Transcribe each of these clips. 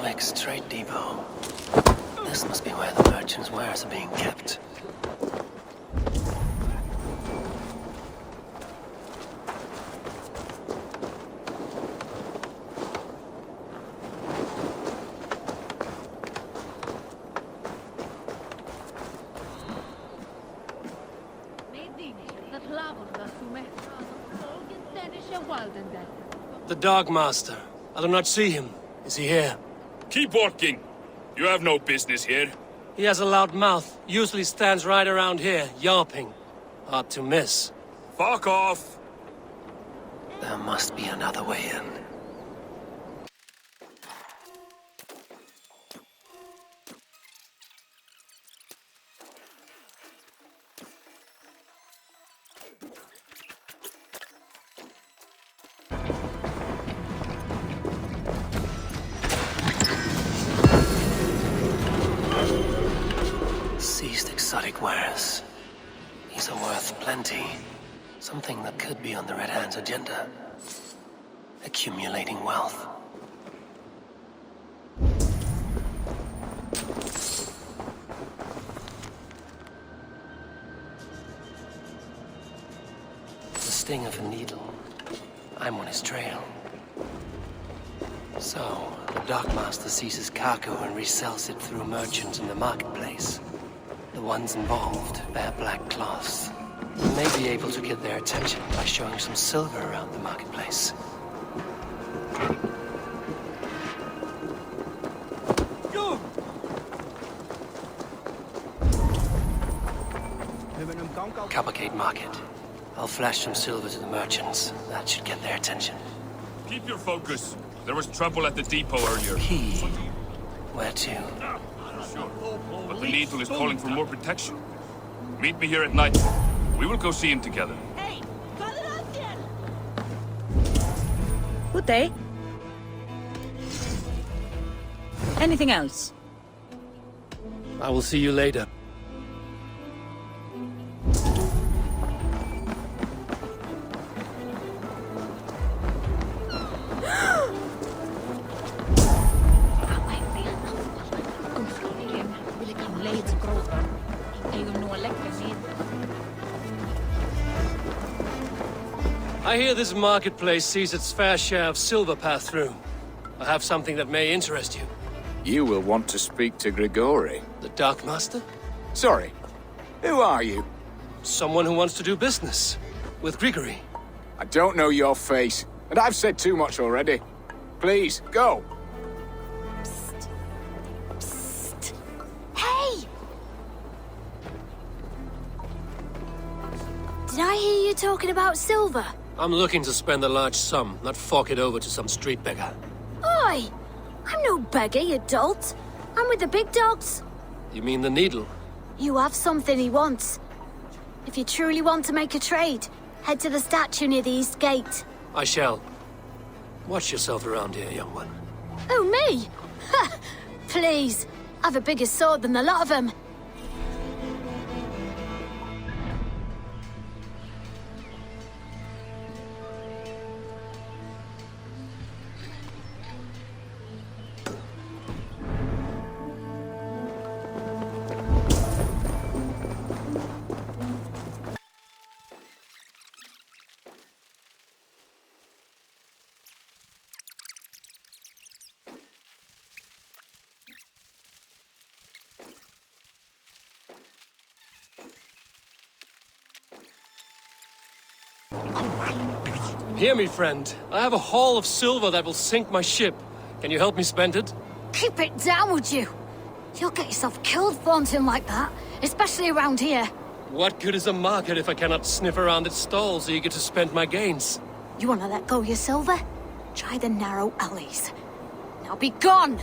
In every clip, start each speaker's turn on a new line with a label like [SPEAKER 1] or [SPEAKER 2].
[SPEAKER 1] Jorvik's trade depot. This must be where the merchants' wares are being kept.
[SPEAKER 2] The Dark Master. I do not see him. Is he here?
[SPEAKER 3] Keep working. You have no business here.
[SPEAKER 2] He has a loud mouth. Usually stands right around here, yawping. Hard to miss.
[SPEAKER 3] Fuck off!
[SPEAKER 1] There must be another way in. Seized exotic wares. These are worth plenty. Something that could be on the Red Hand's agenda. Accumulating wealth. The sting of a needle. I'm on his trail. So, the Dark Master seizes cargo and resells it through merchants in the marketplace. The ones involved wear black cloths. We may be able to get their attention by showing some silver around the marketplace. Coppergate Market. I'll flash some silver to the merchants. That should get their attention.
[SPEAKER 3] Keep your focus. There was trouble at the depot earlier.
[SPEAKER 1] Key. Where to?
[SPEAKER 3] Sure. But the Needle is calling for more protection. Meet me here at night. We will go see him together.
[SPEAKER 4] Good day. Anything else?
[SPEAKER 2] I will see you later. I hear this marketplace sees its fair share of silver pass through. I have something that may interest you.
[SPEAKER 5] You will want to speak to Grigori.
[SPEAKER 2] The Dark Master?
[SPEAKER 5] Sorry, who are you?
[SPEAKER 2] Someone who wants to do business. With Grigory.
[SPEAKER 5] I don't know your face, and I've said too much already. Please, go.
[SPEAKER 6] Psst. Psst. Hey! Did I hear you talking about silver?
[SPEAKER 2] I'm looking to spend a large sum, not fork it over to some street beggar.
[SPEAKER 6] Oi! I'm no beggar, you dolt. I'm with the big dogs.
[SPEAKER 2] You mean the Needle?
[SPEAKER 6] You have something he wants. If you truly want to make a trade, head to the statue near the East Gate.
[SPEAKER 2] I shall. Watch yourself around here, young one.
[SPEAKER 6] Oh, me? Ha! Please. I've a bigger sword than the lot of them.
[SPEAKER 2] Hear me, friend. I have a haul of silver that will sink my ship. Can you help me spend it?
[SPEAKER 6] Keep it down, would you? You'll get yourself killed flaunting like that, especially around here.
[SPEAKER 2] What good is a market if I cannot sniff around its stalls eager to spend my gains?
[SPEAKER 6] You want to let go of your silver? Try the narrow alleys. Now be gone!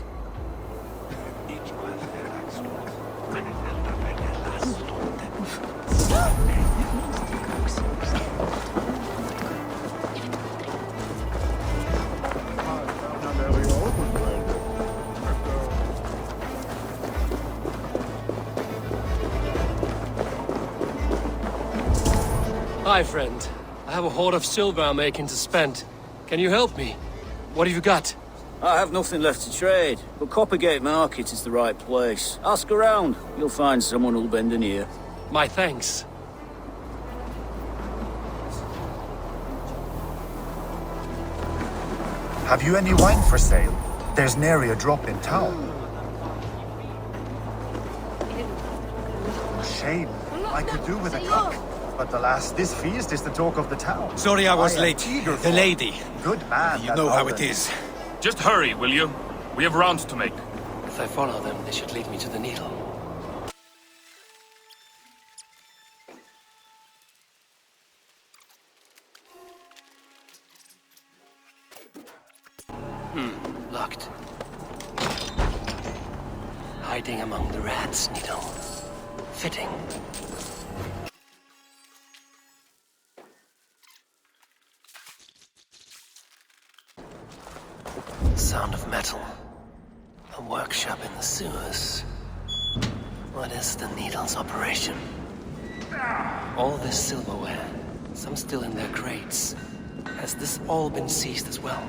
[SPEAKER 2] Hi, friend. I have a hoard of silver I'm making to spend. Can you help me? What have you got?
[SPEAKER 7] I have nothing left to trade, but Coppergate Market is the right place. Ask around. You'll find someone who'll bend an ear.
[SPEAKER 2] My thanks.
[SPEAKER 8] Have you any wine for sale? There's nary a drop in town. Shame. I could do with a cook. But alas, this feast is the talk of the town.
[SPEAKER 9] Sorry I was
[SPEAKER 8] am
[SPEAKER 9] late.
[SPEAKER 8] eager
[SPEAKER 9] The
[SPEAKER 8] for it.
[SPEAKER 9] lady.
[SPEAKER 8] Good man.
[SPEAKER 9] You
[SPEAKER 8] that
[SPEAKER 9] know how it
[SPEAKER 8] Alden.
[SPEAKER 9] is.
[SPEAKER 3] Just hurry, will you? We have rounds to make.
[SPEAKER 1] If I follow them, they should lead me to the needle. Locked. Hiding among the rats, needle. Fitting. Sound of metal. A workshop in the sewers. What is the needle's operation? All this silverware, some still in their crates. Has this all been seized as well?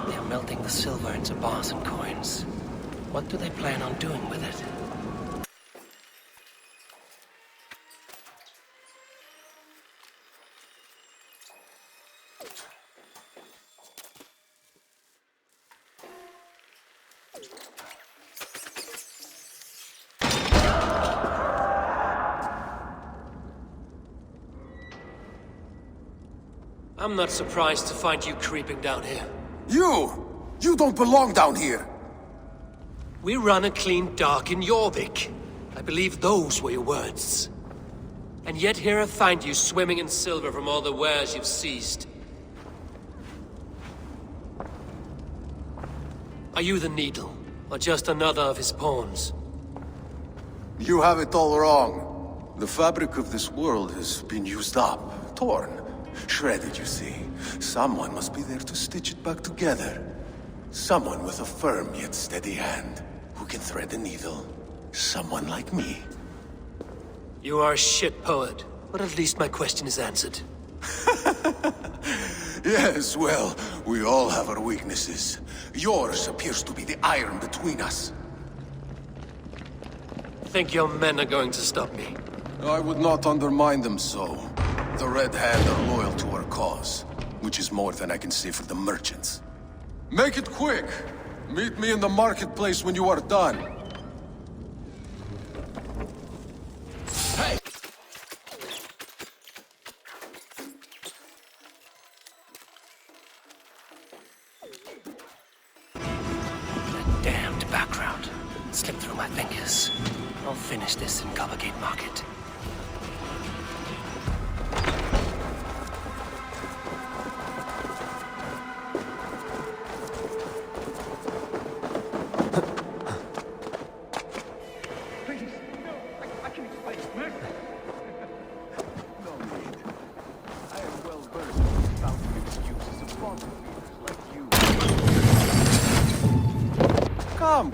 [SPEAKER 1] They're melting the silver into bars and coins. What do they plan on doing with it?
[SPEAKER 2] I'm not surprised to find you creeping down here.
[SPEAKER 10] You don't belong down here!
[SPEAKER 2] We run a clean dock in Jorvik. I believe those were your words. And yet here I find you swimming in silver from all the wares you've seized. Are you the Needle, or just another of his pawns?
[SPEAKER 10] You have it all wrong. The fabric of this world has been used up, torn, shredded, you see. Someone must be there to stitch it back together. Someone with a firm yet steady hand, who can thread a needle. Someone like me.
[SPEAKER 2] You are a shit poet, but at least my question is answered.
[SPEAKER 10] Yes, well, we all have our weaknesses. Yours appears to be the iron between us.
[SPEAKER 2] Think your men are going to stop me?
[SPEAKER 10] I would not undermine them so. The Red Hand are loyal to our cause, which is more than I can say for the merchants. Make it quick! Meet me in the marketplace when you are done. Hey!
[SPEAKER 1] That damned background. Slipped through my fingers. I'll finish this in Coppergate Market.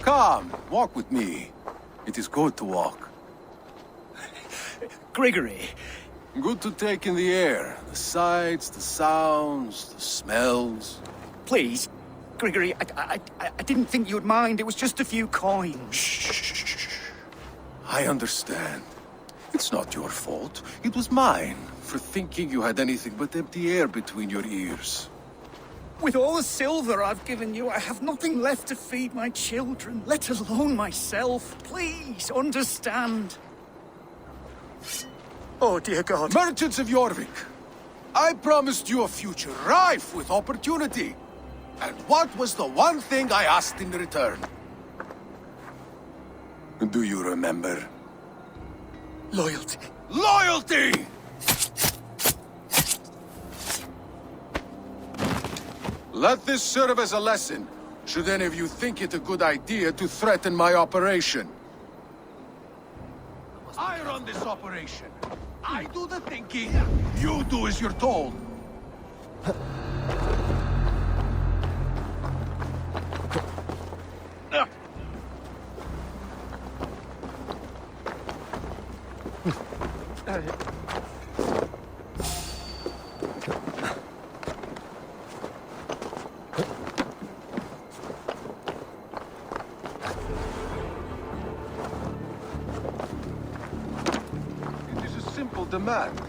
[SPEAKER 10] Come, walk with me. It is good to walk.
[SPEAKER 9] Gregory.
[SPEAKER 10] Good to take in the air. The sights, the sounds, the smells.
[SPEAKER 9] Please. Gregory, I didn't think you'd mind. It was just a few coins.
[SPEAKER 10] Shh. I understand. It's not your fault. It was mine, for thinking you had anything but empty air between your ears.
[SPEAKER 9] With all the silver I've given you, I have nothing left to feed my children, let alone myself. Please, understand. Oh, dear God.
[SPEAKER 10] Merchants of Jorvik, I promised you a future rife with opportunity. And what was the one thing I asked in return? Do you remember?
[SPEAKER 9] Loyalty.
[SPEAKER 10] Loyalty! Let this serve as a lesson, should any of you think it a good idea to threaten my operation. I run this operation. I do the thinking. You do as you're told. demand.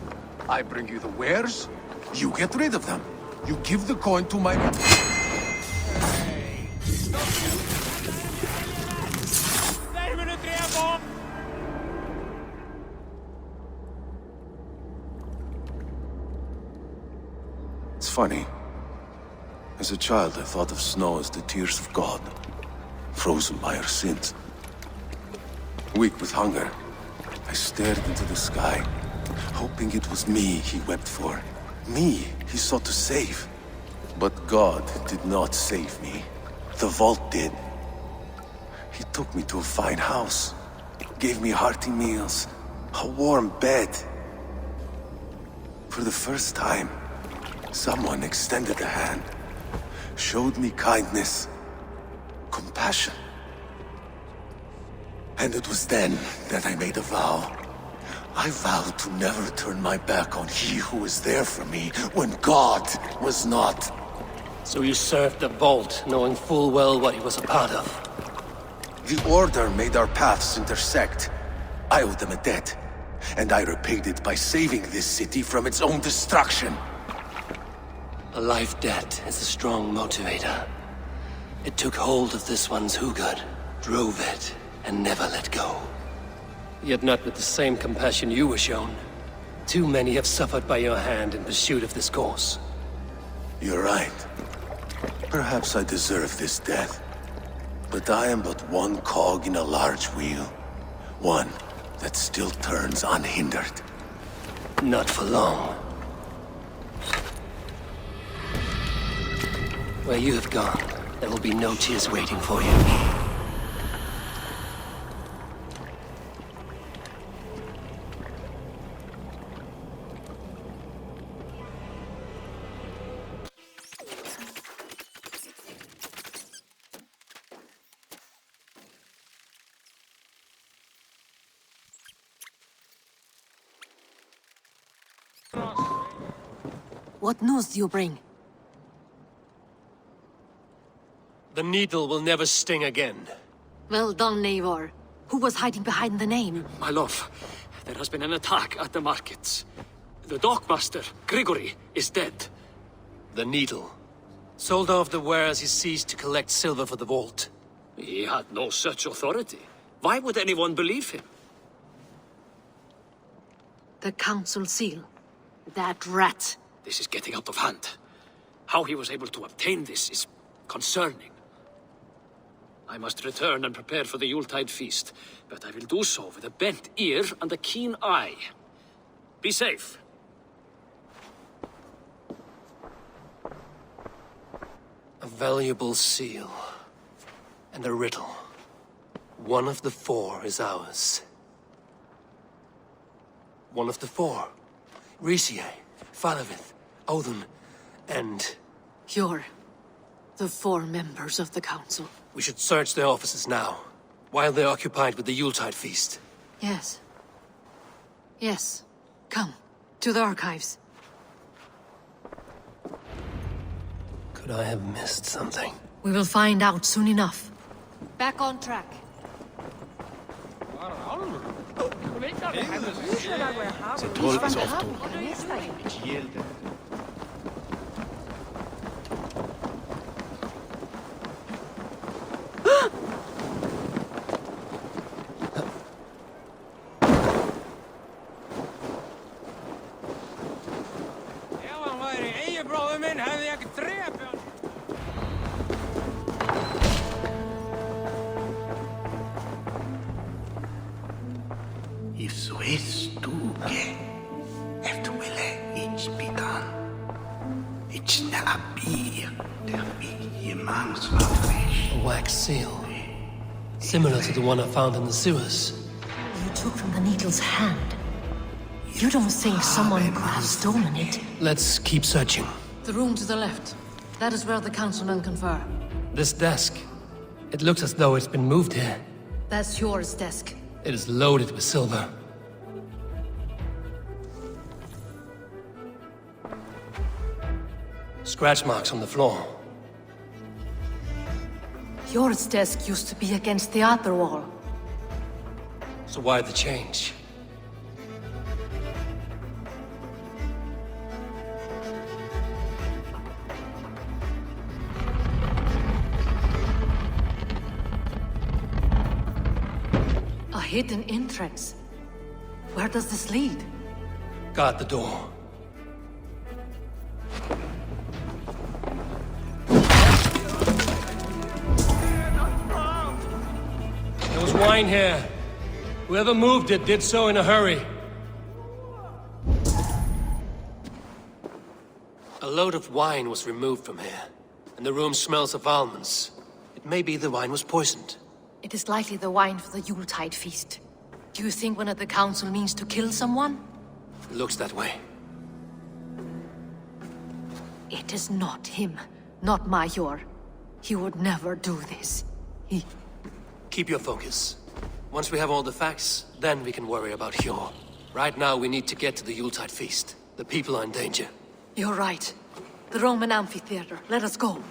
[SPEAKER 10] I bring you the wares, you get rid of them. You give the coin to my... It's funny. As a child, I thought of snow as the tears of God, frozen by our sins. Weak with hunger, I stared into the sky, hoping it was me he wept for. Me he sought to save. But God did not save me. The vault did. He took me to a fine house, gave me hearty meals, a warm bed. For the first time, someone extended a hand, showed me kindness, compassion. And it was then that I made a vow. I vowed to never turn my back on he who was there for me when God was not.
[SPEAKER 1] So you served the Vault, knowing full well what he was a part of.
[SPEAKER 10] The Order made our paths intersect. I owed them a debt, and I repaid it by saving this city from its own destruction.
[SPEAKER 1] A life debt is a strong motivator. It took hold of this one's Hugad, drove it, and never let go. Yet not with the same compassion you were shown. Too many have suffered by your hand in pursuit of this course.
[SPEAKER 10] You're right. Perhaps I deserve this death. But I am but one cog in a large wheel. One that still turns unhindered.
[SPEAKER 1] Not for long. Where you have gone, there will be no tears waiting for you.
[SPEAKER 11] What news do you bring?
[SPEAKER 2] The needle will never sting again.
[SPEAKER 11] Well done, Eivor. Who was hiding behind the name?
[SPEAKER 12] My love, there has been an attack at the markets. The dockmaster, Grigory, is dead.
[SPEAKER 2] The needle. Sold off the wares he seized to collect silver for the vault.
[SPEAKER 12] He had no such authority. Why would anyone believe him?
[SPEAKER 11] The council seal. That rat.
[SPEAKER 12] This is getting out of hand. How he was able to obtain this is concerning. I must return and prepare for the Yuletide feast, but I will do so with a bent ear and a keen eye. Be safe.
[SPEAKER 2] A valuable seal. And a riddle. One of the four is ours. One of the four. Risie, Falavith, Odin, and...
[SPEAKER 11] You're the four members of the council.
[SPEAKER 2] We should search their offices now, while they're occupied with the Yuletide feast.
[SPEAKER 11] Yes. Yes. Come, to the archives.
[SPEAKER 1] Could I have missed something?
[SPEAKER 11] We will find out soon enough. Back on track.
[SPEAKER 13] If så är stuge, efter ville inte bitan. It's not be der big man's
[SPEAKER 1] A wax seal. Similar to the one I found in the sewers.
[SPEAKER 11] You took from the needle's hand. You don't think someone could have stolen it?
[SPEAKER 1] Let's keep searching.
[SPEAKER 11] The room to the left. That is where the councilmen confer.
[SPEAKER 1] This desk. It looks as though it's been moved here.
[SPEAKER 11] That's yours, desk.
[SPEAKER 1] It is loaded with silver. Scratch marks on the floor.
[SPEAKER 11] Yours desk used to be against the other wall.
[SPEAKER 1] So why the change?
[SPEAKER 11] hidden entrance. Where does this lead?
[SPEAKER 2] Guard the door. There was wine here. Whoever moved it did so in a hurry. A load of wine was removed from here, and the room smells of almonds. It may be the wine was poisoned.
[SPEAKER 11] It is likely the wine for the Yuletide feast. Do you think one of the council means to kill someone?
[SPEAKER 2] It looks that way.
[SPEAKER 11] It is not him, not Major. He would never do this.
[SPEAKER 2] Keep your focus. Once we have all the facts, then we can worry about Hjor. Right now, we need to get to the Yuletide feast. The people are in danger.
[SPEAKER 11] You're right. The Roman amphitheater. Let us go.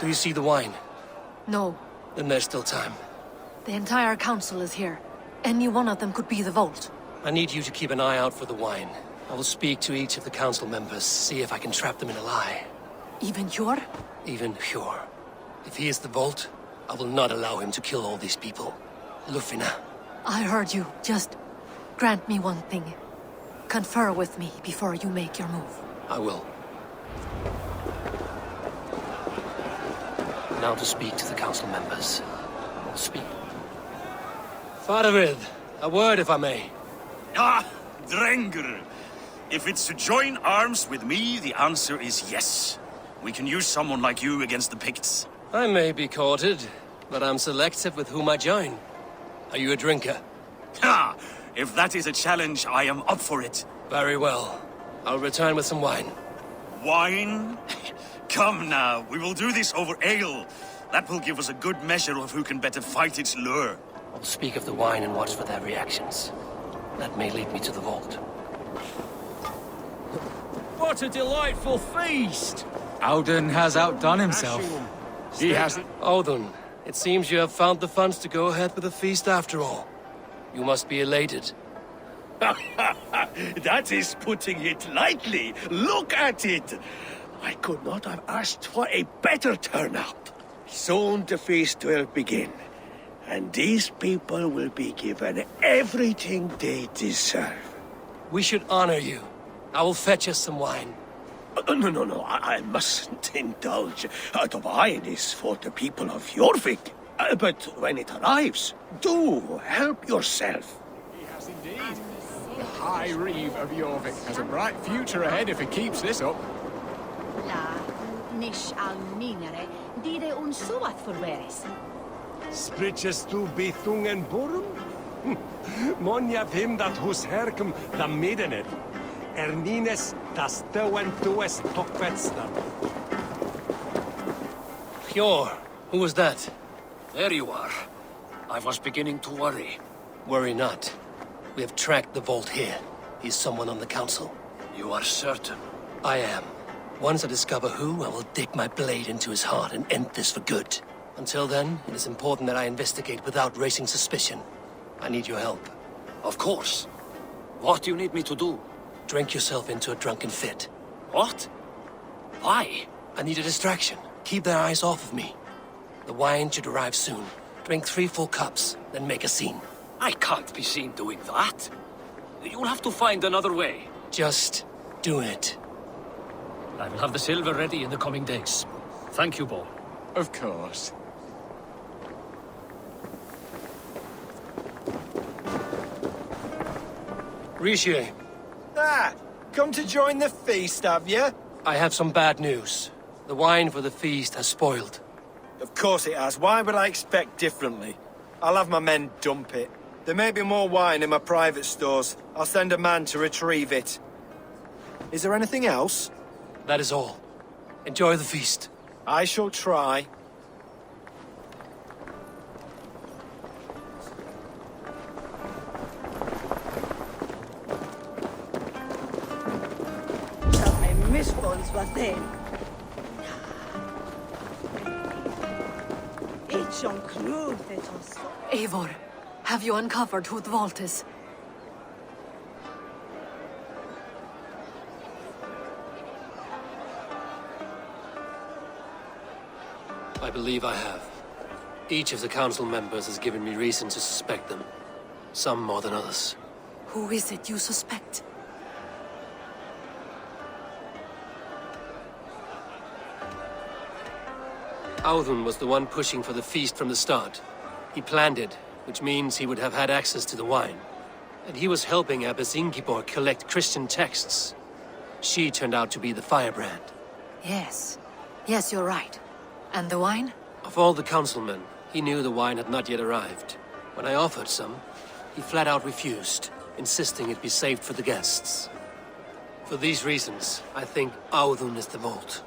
[SPEAKER 2] Do you see the wine?
[SPEAKER 11] No.
[SPEAKER 2] Then there's still time.
[SPEAKER 11] The entire council is here. Any one of them could be the vault.
[SPEAKER 2] I need you to keep an eye out for the wine. I will speak to each of the council members, see if I can trap them in a lie.
[SPEAKER 11] Even Hjor?
[SPEAKER 2] Even Hjor. If he is the vault, I will not allow him to kill all these people. Lufina.
[SPEAKER 11] I heard you. Just grant me one thing. Confer with me before you make your move.
[SPEAKER 2] I will. Now to speak to the council members. Speak. Faravid, a word if I may.
[SPEAKER 14] Ah, Drengr. If it's to join arms with me, the answer is yes. We can use someone like you against the Picts.
[SPEAKER 2] I may be courted, but I'm selective with whom I join. Are you a drinker?
[SPEAKER 14] Ha! If that is a challenge, I am up for it.
[SPEAKER 2] Very well. I'll return with some wine.
[SPEAKER 14] Wine? Come now, we will do this over ale. That will give us a good measure of who can better fight its lure.
[SPEAKER 2] I'll speak of the wine and watch for their reactions. That may lead me to the vault.
[SPEAKER 9] What a delightful feast!
[SPEAKER 15] Audun has outdone himself.
[SPEAKER 5] He has.
[SPEAKER 2] Audun, it seems you have found the funds to go ahead with the feast after all. You must be elated.
[SPEAKER 16] That is putting it lightly. Look at it. I could not have asked for a better turnout. Soon the feast will begin, and these people will be given everything they deserve.
[SPEAKER 2] We should honor you. I will fetch us some wine.
[SPEAKER 16] No, I mustn't indulge. The wine is for the people of Jorvik. But when it arrives, do help yourself.
[SPEAKER 5] He has indeed. The High Reeve of Jorvik has a bright future ahead if he keeps this up.
[SPEAKER 17] La nish al minere dire un suat forveris.
[SPEAKER 18] Spritjes tu bithungen borum? Monjav him that hus herkum da middener. Ernines das tewen tues tokvetstam.
[SPEAKER 2] Hjor, who was that?
[SPEAKER 12] There you are. I was beginning to worry.
[SPEAKER 2] Worry not. We have tracked the vault here. He's someone on the council.
[SPEAKER 12] You are certain?
[SPEAKER 2] I am. Once I discover who, I will dig my blade into his heart and end this for good. Until then, it is important that I investigate without raising suspicion. I need your help.
[SPEAKER 12] Of course. What do you need me to do?
[SPEAKER 2] Drink yourself into a drunken fit.
[SPEAKER 12] What? Why?
[SPEAKER 2] I need a distraction. Keep their eyes off of me. The wine should arrive soon. Drink 3 full cups, then make a scene.
[SPEAKER 12] I can't be seen doing that. You'll have to find another way.
[SPEAKER 2] Just do it.
[SPEAKER 12] I will have the silver ready in the coming days. Thank you, Bo.
[SPEAKER 5] Of course.
[SPEAKER 2] Rishi.
[SPEAKER 19] Ah, come to join the feast, have you?
[SPEAKER 2] I have some bad news. The wine for the feast has spoiled.
[SPEAKER 19] Of course it has. Why would I expect differently? I'll have my men dump it. There may be more wine in my private stores. I'll send a man to retrieve it. Is there anything else?
[SPEAKER 2] That is all. Enjoy the feast.
[SPEAKER 19] I shall try.
[SPEAKER 11] Eivor, have you uncovered who the vault is?
[SPEAKER 2] I believe I have. Each of the council members has given me reason to suspect them. Some more than others.
[SPEAKER 11] Who is it you suspect?
[SPEAKER 2] Audun was the one pushing for the feast from the start. He planned it, which means he would have had access to the wine. And he was helping Abbess Ingibor collect Christian texts. She turned out to be the firebrand.
[SPEAKER 11] Yes. Yes, you're right. And the wine?
[SPEAKER 2] Of all the councilmen, he knew the wine had not yet arrived. When I offered some, he flat out refused, insisting it be saved for the guests. For these reasons, I think Audun is the vault.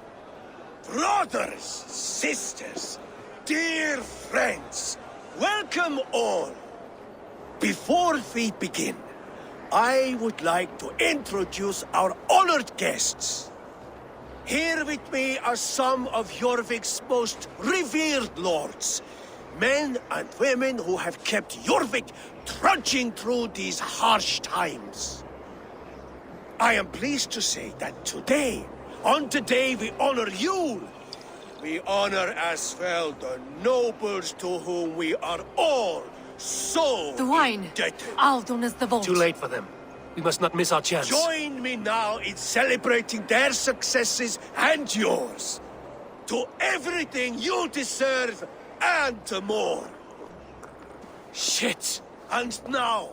[SPEAKER 16] Brothers, sisters, dear friends, welcome all. Before we begin, I would like to introduce our honored guests. Here with me are some of Jorvik's most revered lords, men and women who have kept Jorvik trudging through these harsh times. I am pleased to say that today, on the day we honor you, we honor as well the nobles to whom we are all so
[SPEAKER 11] the wine.
[SPEAKER 16] indebted.
[SPEAKER 11] Audun is the vault.
[SPEAKER 2] Too late for them. We must not miss our chance.
[SPEAKER 16] Join me now in celebrating their successes and yours. To everything you deserve and more.
[SPEAKER 2] Shit!
[SPEAKER 16] And now,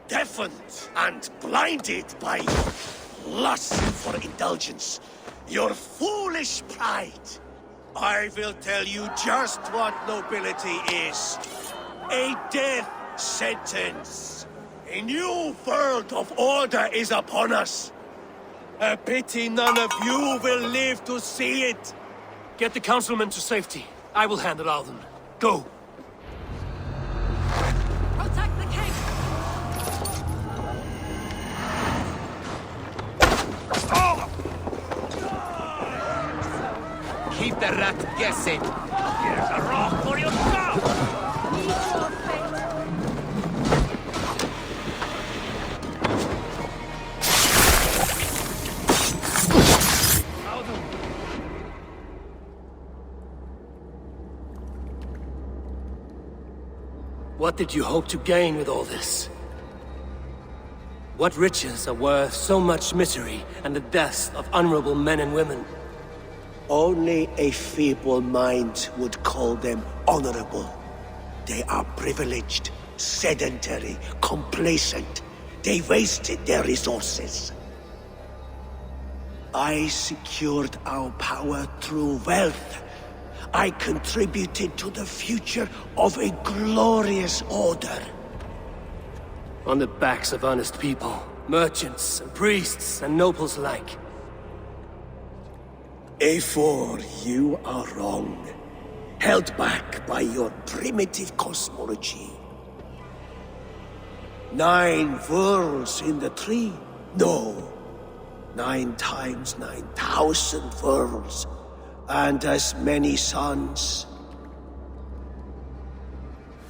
[SPEAKER 16] deafened and blinded by lust for indulgence, your foolish pride, I will tell you just what nobility is. A death sentence. A new world of order is upon us. A pity none of you will live to see it.
[SPEAKER 2] Get the councilmen to safety. I will handle Audun. Go!
[SPEAKER 11] Protect the king!
[SPEAKER 2] Keep the rat guessing.
[SPEAKER 14] Here's a rock for your scalp!
[SPEAKER 2] What did you hope to gain with all this? What riches are worth so much misery and the deaths of honorable men and women?
[SPEAKER 16] Only a feeble mind would call them honorable. They are privileged, sedentary, complacent. They wasted their resources. I secured our power through wealth. I contributed to the future of a glorious order.
[SPEAKER 2] On the backs of honest people, merchants and priests and nobles alike.
[SPEAKER 16] Eivor, you are wrong. Held back by your primitive cosmology. 9 worlds in the tree? No. 9 times 9,000 worlds. And as many suns.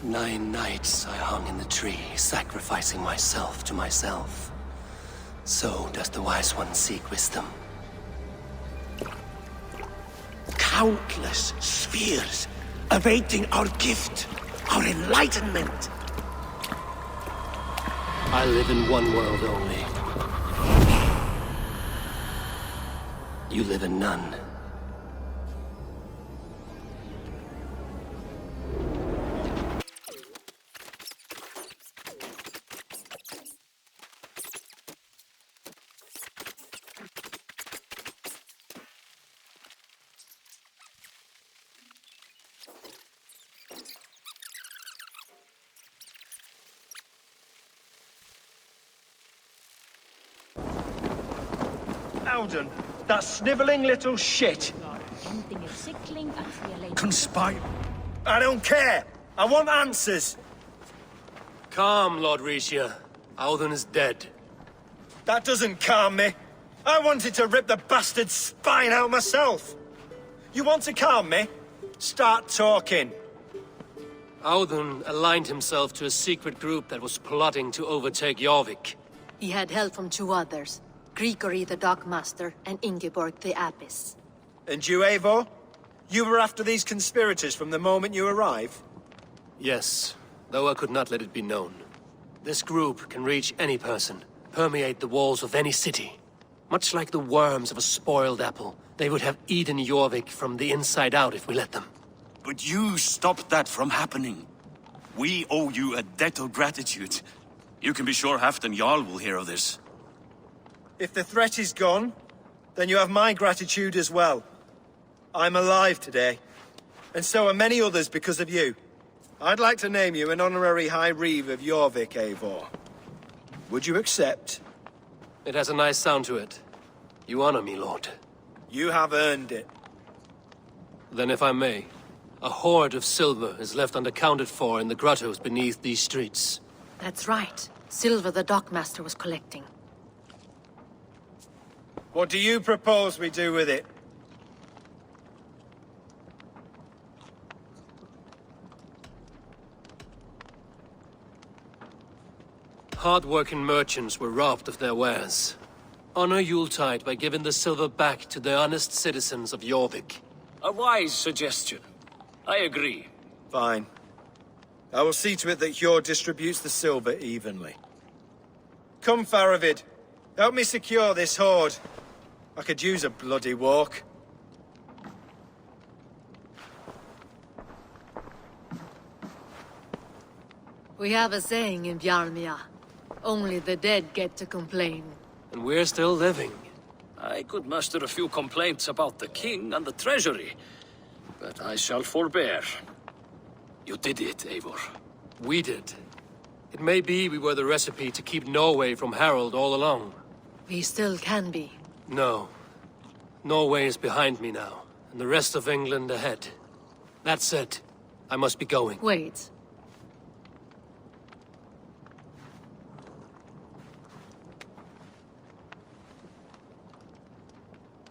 [SPEAKER 2] 9 nights I hung in the tree, sacrificing myself to myself. So does the Wise One seek wisdom.
[SPEAKER 16] Countless spheres awaiting our gift, our enlightenment.
[SPEAKER 2] I live in one world only. You live in none.
[SPEAKER 19] Alden, that snivelling little shit.
[SPEAKER 5] Conspire.
[SPEAKER 19] I don't care. I want answers.
[SPEAKER 2] Calm, Lord Rishia. Audun is dead.
[SPEAKER 19] That doesn't calm me. I wanted to rip the bastard's spine out myself. You want to calm me? Start talking.
[SPEAKER 2] Audun aligned himself to a secret group that was plotting to overtake Jorvik.
[SPEAKER 11] He had help from two others, Grigory the Dockmaster and Ingeborg the Abbess.
[SPEAKER 19] And you, Eivor? You were after these conspirators from the moment you arrived?
[SPEAKER 2] Yes, though I could not let it be known. This group can reach any person, permeate the walls of any city. Much like the worms of a spoiled apple, they would have eaten Jorvik from the inside out if we let them.
[SPEAKER 14] But you stopped that from happening. We owe you a debt of gratitude. You can be sure Halfdan Jarl will hear of this.
[SPEAKER 19] If the threat is gone, then you have my gratitude as well. I'm alive today, and so are many others because of you. I'd like to name you an honorary High Reeve of Jorvik, Eivor. Would you accept?
[SPEAKER 2] It has a nice sound to it. You honor me, Lord.
[SPEAKER 19] You have earned it.
[SPEAKER 2] Then if I may, a hoard of silver is left unaccounted for in the grottos beneath these streets.
[SPEAKER 11] That's right. Silver the Dockmaster was collecting.
[SPEAKER 19] What do you propose we do with it?
[SPEAKER 2] Hard-working merchants were robbed of their wares. Honor Yuletide by giving the silver back to the honest citizens of Jorvik.
[SPEAKER 12] A wise suggestion. I agree.
[SPEAKER 19] Fine. I will see to it that Hjord distributes the silver evenly. Come, Faravid. Help me secure this hoard. I could use a bloody walk.
[SPEAKER 11] We have a saying in Bjarmia. Only the dead get to complain.
[SPEAKER 2] And we're still living.
[SPEAKER 12] I could muster a few complaints about the king and the treasury, but I shall forbear. You did it, Eivor.
[SPEAKER 2] We did. It may be we were the recipe to keep Norway from Harald all along.
[SPEAKER 11] We still can be.
[SPEAKER 2] No. Norway is behind me now, and the rest of England ahead. That said, I must be going.
[SPEAKER 11] Wait.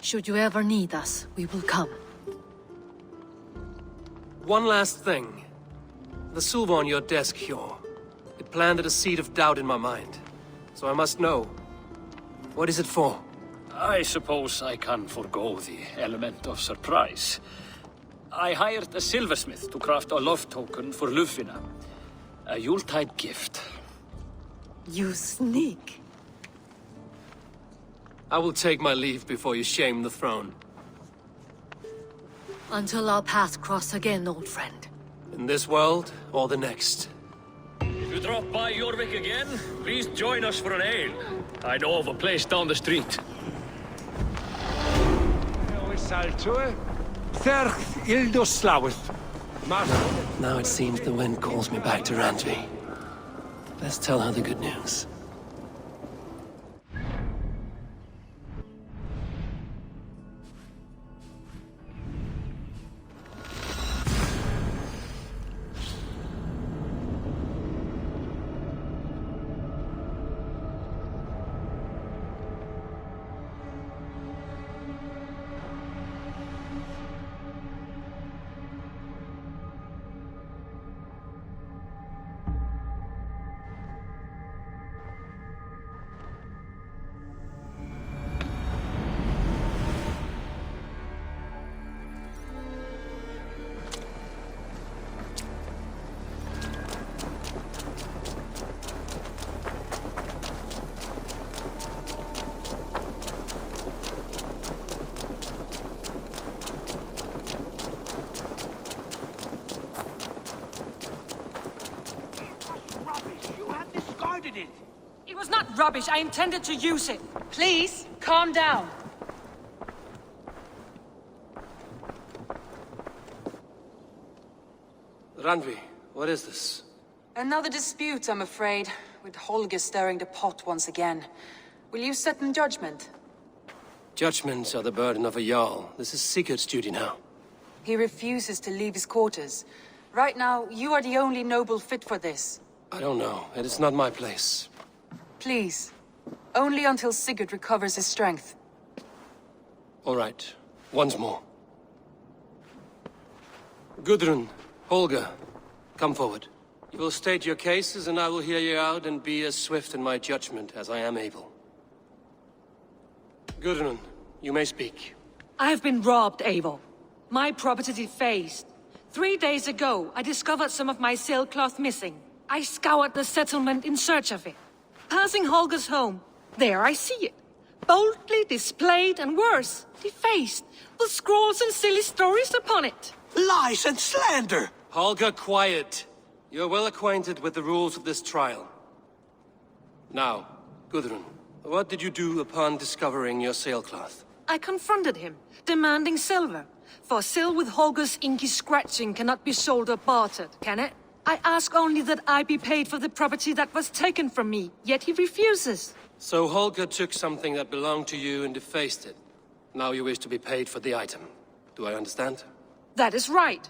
[SPEAKER 11] Should you ever need us, we will come.
[SPEAKER 2] One last thing. The silver on your desk, Hjor. It planted a seed of doubt in my mind. So I must know. What is it for?
[SPEAKER 12] I suppose I can forego the element of surprise. I hired a silversmith to craft a love token for Lufina. A Yuletide gift.
[SPEAKER 11] You sneak.
[SPEAKER 2] I will take my leave before you shame the throne.
[SPEAKER 11] Until our paths cross again, old friend.
[SPEAKER 2] In this world, or the next.
[SPEAKER 12] If you drop by Jorvik again, please join us for an ale. I know of a place down the street.
[SPEAKER 2] Now it seems the wind calls me back to Randvi. Let's tell her the good news.
[SPEAKER 20] It was not rubbish. I intended to use it. Please, calm down.
[SPEAKER 2] Randvi, what is this?
[SPEAKER 20] Another dispute, I'm afraid, with Holger stirring the pot once again. Will you sit in judgment?
[SPEAKER 2] Judgments are the burden of a Jarl. This is Sigurd's duty now.
[SPEAKER 20] He refuses to leave his quarters. Right now, you are the only noble fit for this.
[SPEAKER 2] I don't know. It is not my place.
[SPEAKER 20] Please. Only until Sigurd recovers his strength.
[SPEAKER 2] All right. Once more. Gudrun, Holger, come forward. You will state your cases, and I will hear you out and be as swift in my judgment as I am able. Gudrun, you may speak.
[SPEAKER 20] I have been robbed, Eivor. My property defaced. 3 days ago, I discovered some of my sailcloth missing. I scoured the settlement in search of it. Passing Holger's home, there I see it. Boldly displayed and worse, defaced, with scrolls and silly stories upon it.
[SPEAKER 16] Lies and slander!
[SPEAKER 2] Holger, quiet. You're well acquainted with the rules of this trial. Now, Gudrun, what did you do upon discovering your sailcloth?
[SPEAKER 20] I confronted him, demanding silver. For sil with Holger's inky scratching cannot be sold or bartered, can it? I ask only that I be paid for the property that was taken from me, yet he refuses.
[SPEAKER 2] So Holger took something that belonged to you and defaced it. Now you wish to be paid for the item. Do I understand?
[SPEAKER 20] That is right.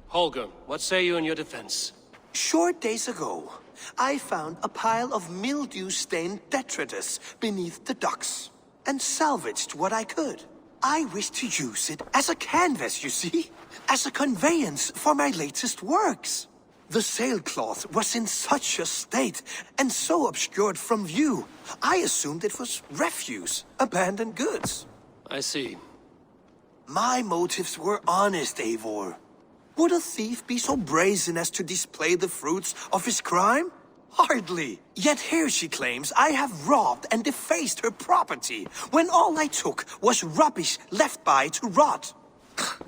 [SPEAKER 2] Holger, what say you in your defense?
[SPEAKER 16] Short days ago, I found a pile of mildew-stained detritus beneath the docks, and salvaged what I could. I wish to use it as a canvas, you see? As a conveyance for my latest works. The sailcloth was in such a state, and so obscured from view, I assumed it was refuse, abandoned goods.
[SPEAKER 2] I see.
[SPEAKER 16] My motives were honest, Eivor. Would a thief be so brazen as to display the fruits of his crime? Hardly. Yet here she claims I have robbed and defaced her property, when all I took was rubbish left by to rot.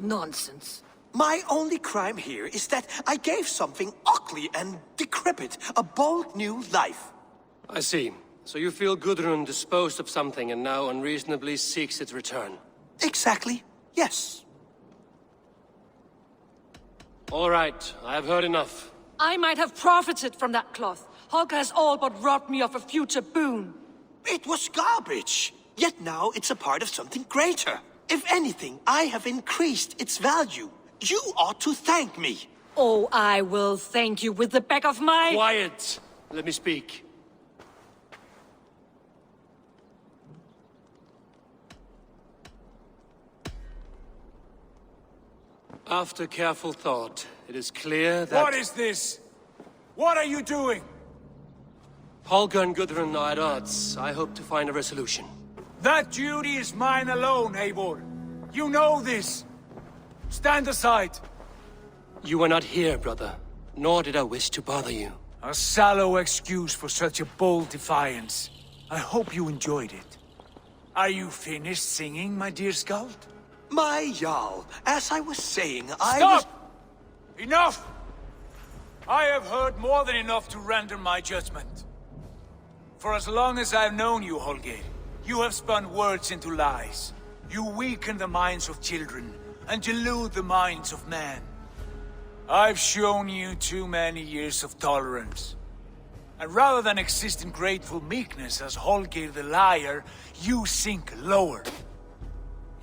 [SPEAKER 20] Nonsense.
[SPEAKER 16] My only crime here is that I gave something ugly and decrepit a bold new life.
[SPEAKER 2] I see. So you feel Gudrun disposed of something and now unreasonably seeks its return?
[SPEAKER 16] Exactly. Yes.
[SPEAKER 2] All right, I have heard enough.
[SPEAKER 20] I might have profited from that cloth. Holger has all but robbed me of a future boon.
[SPEAKER 16] It was garbage. Yet now it's a part of something greater. If anything, I have increased its value. You ought to thank me.
[SPEAKER 20] Oh, I will thank you with the back of my...
[SPEAKER 2] Quiet! Let me speak. After careful thought, it is clear that...
[SPEAKER 9] What is this? What are you doing?
[SPEAKER 2] Holger and Gudrun are at odds. I hope to find a resolution.
[SPEAKER 9] That duty is mine alone, Eivor. You know this. Stand aside.
[SPEAKER 2] You were not here, brother. Nor did I wish to bother you.
[SPEAKER 9] A sallow excuse for such a bold defiance. I hope you enjoyed it. Are you finished singing, my dear Skald?
[SPEAKER 16] My Jarl, as I was saying,
[SPEAKER 9] Stop! Enough! I have heard more than enough to render my judgment. For as long as I've known you, Holger, you have spun words into lies. You weaken the minds of children, and delude the minds of men. I've shown you too many years of tolerance. And rather than exist in grateful meekness as Holger the liar, you sink lower.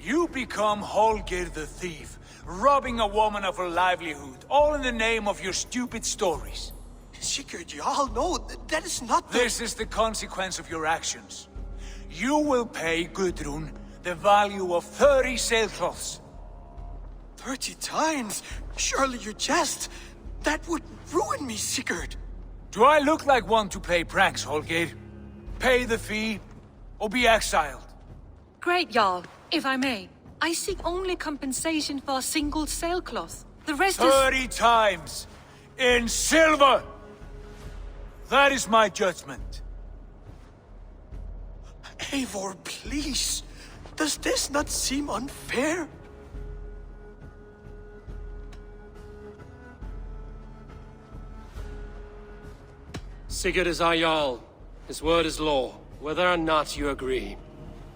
[SPEAKER 9] You become Holger the thief, robbing a woman of her livelihood, all in the name of your stupid stories.
[SPEAKER 16] Sigurd, Jarl, no, that is not the...
[SPEAKER 9] This is the consequence of your actions. You will pay Gudrun the value of 30 sailcloths.
[SPEAKER 16] 30 times? Surely you jest. That would ruin me, Sigurd.
[SPEAKER 9] Do I look like one to play pranks, Holger? Pay the fee, or be exiled.
[SPEAKER 20] Great, Jarl. If I may, I seek only compensation for a single sailcloth. The rest
[SPEAKER 9] 30 times! In silver! That is my judgment.
[SPEAKER 16] Eivor, please. Does this not seem unfair?
[SPEAKER 2] Sigurd is our Jarl. His word is law, whether or not you agree.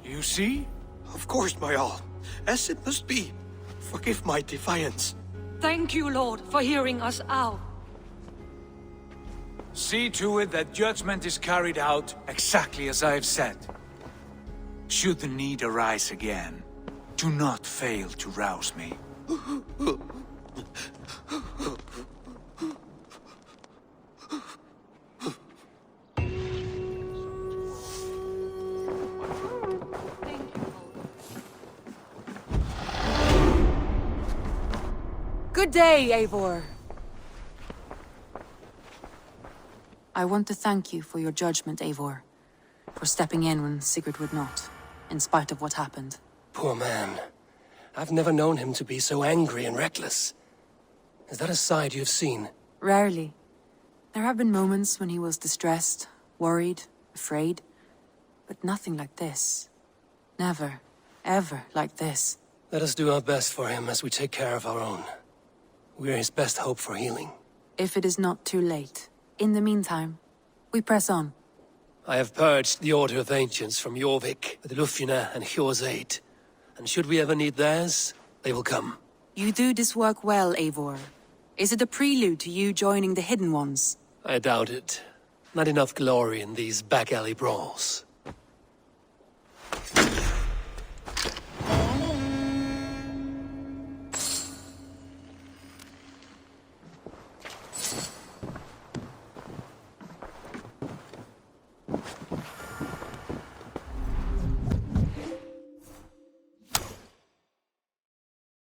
[SPEAKER 9] You see?
[SPEAKER 16] Of course, my Jarl. As it must be. Forgive my defiance.
[SPEAKER 20] Thank you, Lord, for hearing us out.
[SPEAKER 9] See to it that judgment is carried out exactly as I have said. Should the need arise again, do not fail to rouse me.
[SPEAKER 21] Good day, Eivor. I want to thank you for your judgment, Eivor. For stepping in when Sigurd would not, in spite of what happened.
[SPEAKER 2] Poor man. I've never known him to be so angry and reckless. Is that a side you've seen?
[SPEAKER 21] Rarely. There have been moments when he was distressed, worried, afraid. But nothing like this. Never, ever like this.
[SPEAKER 2] Let us do our best for him as we take care of our own. We're his best hope for healing.
[SPEAKER 21] If it is not too late. In the meantime, we press on.
[SPEAKER 2] I have purged the Order of Ancients from Jorvik with Lufjuna and Hjor's aid. And should we ever need theirs, they will come.
[SPEAKER 21] You do this work well, Eivor. Is it a prelude to you joining the Hidden Ones?
[SPEAKER 2] I doubt it. Not enough glory in these back-alley brawls.